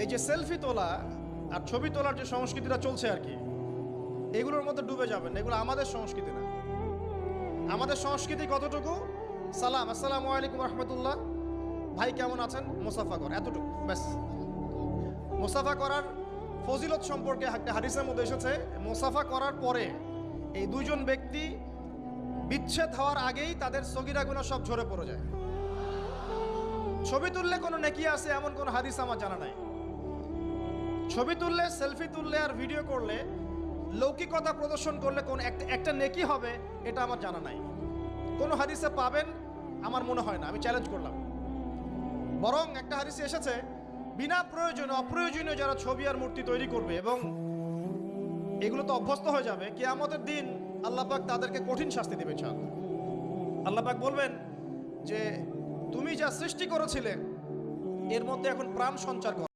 এই যে সেলফি তোলা আর ছবি তোলার যে সংস্কৃতিটা চলছে আর কি, এগুলোর মধ্যে ডুবে যাবেন। এগুলো আমাদের সংস্কৃতি না। আমাদের সংস্কৃতি কতটুকু? সালাম, আসসালামু আলাইকুম রহমতুল্লাহ, ভাই কেমন আছেন, মুসাফা কর, এতটুকু ব্যাস। মুসাফা করার ফজিলত সম্পর্কে একটা হাদিসের মধ্যে এসেছে, মুসাফা করার পরে এই দুইজন ব্যক্তি বিচ্ছেদ হওয়ার আগেই তাদের সগীরা গুনাহ সব ঝরে পড়ে যায়। ছবি তুললে কোনো নেকি আছে এমন কোনো হাদিস আমার জানা নাই। ছবি তুললে, সেলফি তুললে আর ভিডিও করলে, লৌকিকতা প্রদর্শন করলে কোন একটা নেকি হবে এটা আমার জানা নাই। কোনো হাদিসে পাবেন আমার মনে হয় না, আমি চ্যালেঞ্জ করলাম। বরং একটা হাদিসে এসেছে বিনা প্রয়োজনে অপ্রয়োজনীয় যারা ছবি আর মূর্তি তৈরি করবে এবং এগুলো তো অভ্যস্ত হয়ে যাবে, কিয়ামতের দিন আল্লাহ পাক তাদেরকে কঠিন শাস্তি দেবে। আল্লাহ পাক বলবেন যে তুমি যা সৃষ্টি করেছিলে এর মধ্যে এখন প্রাণ সঞ্চার করো।